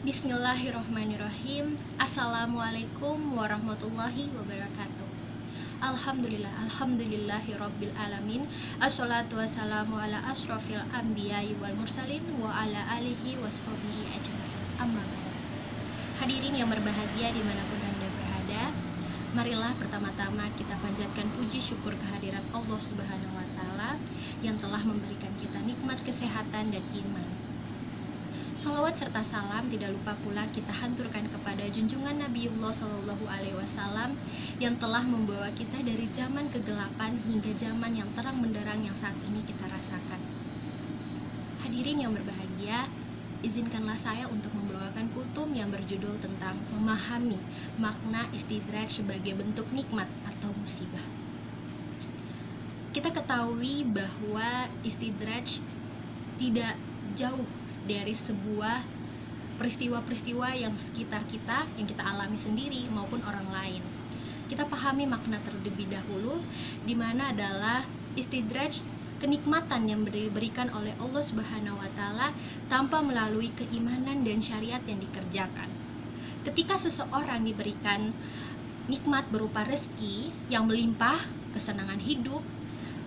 Bismillahirrahmanirrahim. Assalamualaikum warahmatullahi wabarakatuh. Alhamdulillahi rabbil alamin. Assalatu wassalamu ala asrofil anbiya'i wal mursalin wa ala alihi washabihi ajmain. Amma ba'du. Hadirin yang berbahagia dimanapun Anda berada, marilah pertama-tama kita panjatkan puji syukur kehadirat Allah Subhanahu wa Ta'ala yang telah memberikan kita nikmat kesehatan dan iman. Salawat serta salam tidak lupa pula kita hanturkan kepada junjungan Nabiullah Shallallahu Alaihi Wasallam yang telah membawa kita dari zaman kegelapan hingga zaman yang terang benderang yang saat ini kita rasakan. Hadirin yang berbahagia, izinkanlah saya untuk membawakan kultum yang berjudul tentang memahami makna istidraj sebagai bentuk nikmat atau musibah. Kita ketahui bahwa istidraj tidak jauh dari sebuah peristiwa-peristiwa yang sekitar kita, yang kita alami sendiri maupun orang lain. Kita pahami makna terlebih dahulu, di mana adalah istidraj kenikmatan yang diberikan oleh Allah Subhanahu wa Ta'ala tanpa melalui keimanan dan syariat yang dikerjakan. Ketika seseorang diberikan nikmat berupa rezeki yang melimpah, kesenangan hidup,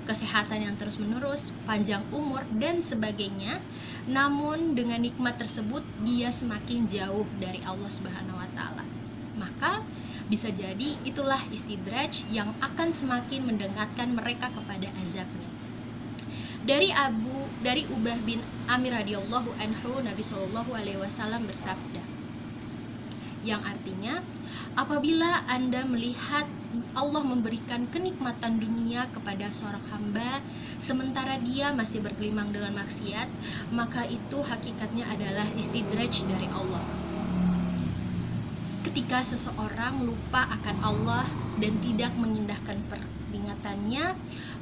kesehatan yang terus-menerus, panjang umur, dan sebagainya, namun dengan nikmat tersebut dia semakin jauh dari Allah Subhanahu wa Ta'ala, maka bisa jadi itulah istidraj yang akan semakin mendekatkan mereka kepada azabnya. Dari Ubah bin Amir radhiyallahu anhu, Nabi Shallallahu alaihi wasallam bersabda, yang artinya, apabila Anda melihat Allah memberikan kenikmatan dunia kepada seorang hamba sementara dia masih bergelimang dengan maksiat, maka itu hakikatnya adalah istidraj dari Allah. Ketika seseorang lupa akan Allah dan tidak mengindahkan peringatannya,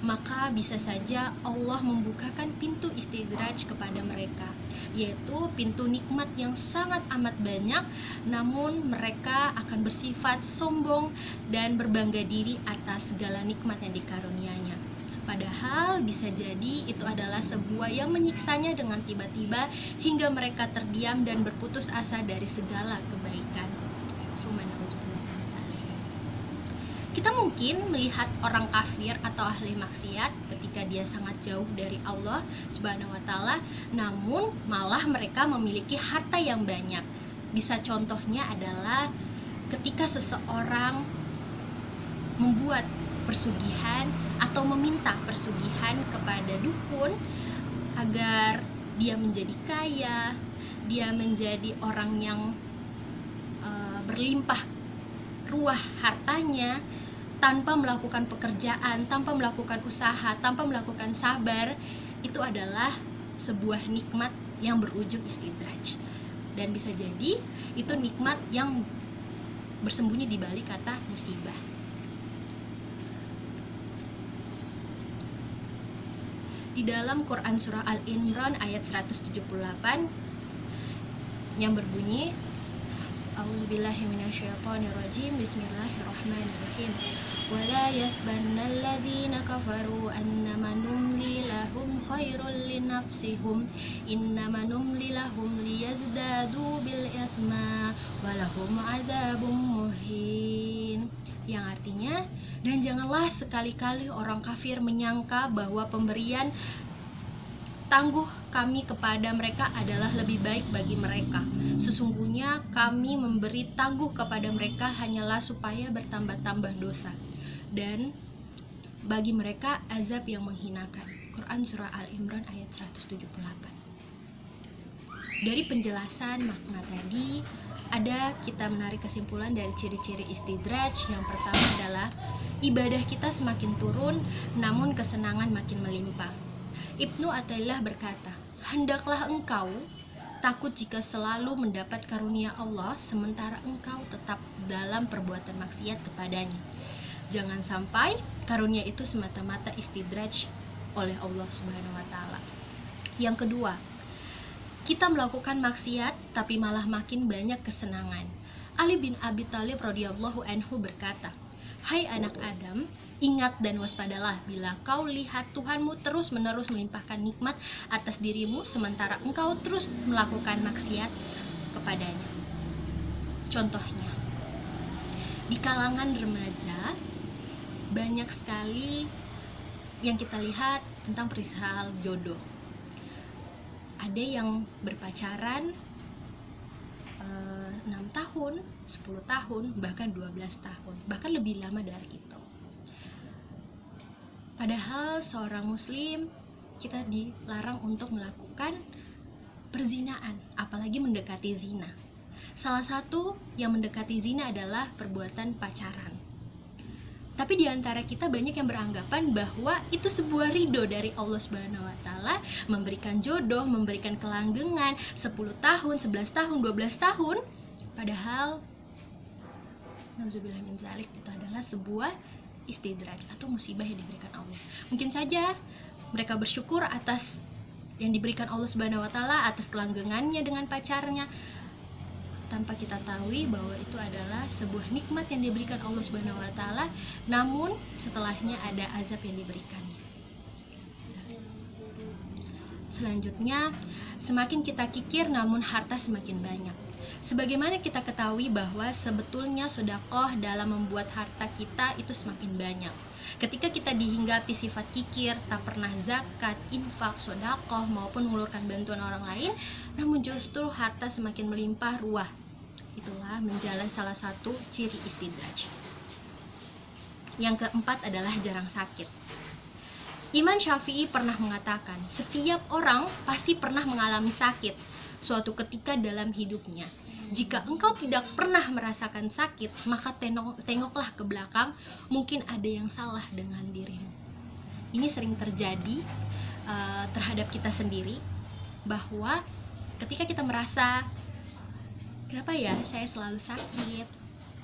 maka bisa saja Allah membukakan pintu istidraj kepada mereka, yaitu pintu nikmat yang sangat amat banyak, namun mereka akan bersifat sombong dan berbangga diri atas segala nikmat yang dikarunianya. Padahal bisa jadi itu adalah sebuah yang menyiksanya dengan tiba-tiba hingga mereka terdiam dan berputus asa dari segala kebaikan. Kita mungkin melihat orang kafir atau ahli maksiat ketika dia sangat jauh dari Allah Subhanahu wa Ta'ala, namun malah mereka memiliki harta yang banyak. Bisa contohnya adalah ketika seseorang membuat persugihan atau meminta persugihan kepada dukun agar dia menjadi kaya, dia menjadi orang yang berlimpah ruah hartanya, tanpa melakukan pekerjaan, tanpa melakukan usaha, tanpa melakukan sabar, itu adalah sebuah nikmat yang berujung istidraj. Dan bisa jadi itu nikmat yang bersembunyi di balik kata musibah. Di dalam Quran surah Al-Imran ayat 178 yang berbunyi, A'udzubillahi minasyaitonirrajim. Bismillahirrahmanirrahim. Wala yasbannal ladzina kafaru annama numli lahum khairul linafsihum innama numli lahum liyazdadu bil itsma walahum adzabum muhin. Yang artinya, dan janganlah sekali-kali orang kafir menyangka bahwa pemberian tangguh kami kepada mereka adalah lebih baik bagi mereka. Sesungguhnya kami memberi tangguh kepada mereka hanyalah supaya bertambah-tambah dosa, dan bagi mereka azab yang menghinakan. Quran surah Al-Imran ayat 178. Dari penjelasan makna tadi, kita menarik kesimpulan dari ciri-ciri istidraj. Yang pertama adalah ibadah kita semakin turun, namun kesenangan makin melimpah. Ibnu Athaillah berkata, hendaklah engkau takut jika selalu mendapat karunia Allah sementara engkau tetap dalam perbuatan maksiat kepadanya. Jangan sampai karunia itu semata-mata istidraj oleh Allah Subhanahu wa Ta'ala. Yang kedua, kita melakukan maksiat tapi malah makin banyak kesenangan. Ali bin Abi Thalib radhiyallahu anhu berkata, hai anak Adam, ingat dan waspadalah bila kau lihat Tuhanmu terus-menerus melimpahkan nikmat atas dirimu sementara engkau terus melakukan maksiat, kepadanya. Contohnya, di kalangan remaja banyak sekali yang kita lihat tentang perihal jodoh. Ada yang berpacaran 6 tahun, 10 tahun, bahkan 12 tahun, bahkan lebih lama dari itu. Padahal seorang muslim, kita dilarang untuk melakukan perzinaan, apalagi mendekati zina. Salah satu yang mendekati zina adalah perbuatan pacaran. Tapi di antara kita banyak yang beranggapan bahwa itu sebuah ridho dari Allah Subhanahu wa taala, memberikan jodoh, memberikan kelanggengan 10 tahun, 11 tahun, 12 tahun. Padahal nauzubillah min zalik, itu adalah sebuah istidraj atau musibah yang diberikan Allah. Mungkin saja mereka bersyukur atas yang diberikan Allah Subhanahu wa taala, atas kelanggengannya dengan pacarnya, tanpa kita tahu bahwa itu adalah sebuah nikmat yang diberikan Allah Subhanahu wa taala, namun setelahnya ada azab yang diberikannya. Selanjutnya, semakin kita kikir namun harta semakin banyak. Sebagaimana kita ketahui bahwa sebetulnya sedekah dalam membuat harta kita itu semakin banyak. Ketika kita dihinggapi sifat kikir, tak pernah zakat, infak, sedekah maupun mengulurkan bantuan orang lain, namun justru harta semakin melimpah ruah. Itulah menjadi salah satu ciri istidraj. Yang keempat adalah jarang sakit. Imam Syafi'i pernah mengatakan, setiap orang pasti pernah mengalami sakit suatu ketika dalam hidupnya. Jika engkau tidak pernah merasakan sakit, maka tengoklah ke belakang, mungkin ada yang salah dengan dirimu. Ini sering terjadi terhadap kita sendiri, bahwa ketika kita merasa, kenapa ya saya selalu sakit?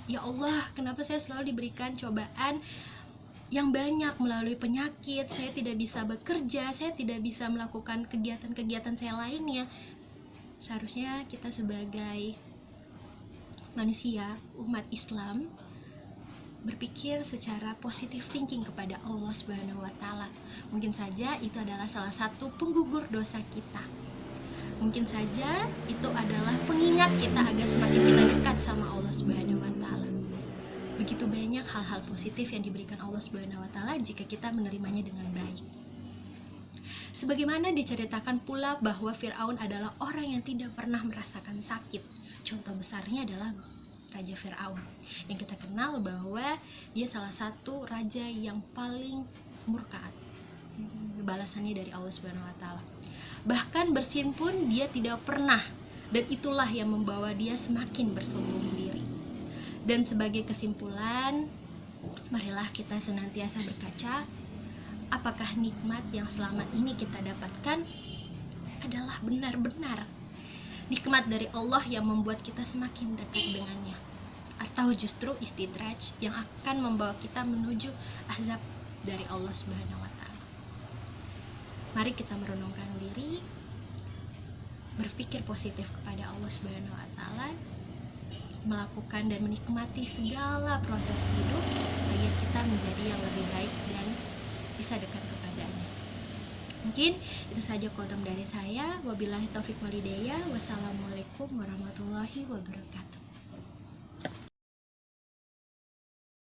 Ya Allah, kenapa saya selalu diberikan cobaan yang banyak melalui penyakit? Saya tidak bisa bekerja, saya tidak bisa melakukan kegiatan-kegiatan saya lainnya. Seharusnya kita sebagai manusia, umat Islam, berpikir secara positive thinking kepada Allah Subhanahu wa taala. Mungkin saja itu adalah salah satu penggugur dosa kita. Mungkin saja itu adalah pengingat kita agar semakin kita dekat sama Allah Subhanahu wa taala. Begitu banyak hal-hal positif yang diberikan Allah Subhanahu wa taala jika kita menerimanya dengan baik. Sebagaimana diceritakan pula bahwa Fir'aun adalah orang yang tidak pernah merasakan sakit. Contoh besarnya adalah Raja Fir'aun, yang kita kenal bahwa dia salah satu raja yang paling murka balasannya dari Allah Subhanahu wa taala. Bahkan bersin pun dia tidak pernah, dan itulah yang membawa dia semakin bersombong diri. Dan sebagai kesimpulan, marilah kita senantiasa berkaca, apakah nikmat yang selama ini kita dapatkan adalah benar-benar nikmat dari Allah yang membuat kita semakin dekat dengannya, atau justru istidraj yang akan membawa kita menuju azab dari Allah Subhanahu wa taala. Mari kita merenungkan diri, berpikir positif kepada Allah Subhanahu wa taala, melakukan dan menikmati segala proses hidup agar kita menjadi yang lebih baik dan bisa dekat kepadanya. Mungkin itu saja kolam dari saya. Wabillahi taufik walhidayah. Wassalamualaikum warahmatullahi wabarakatuh.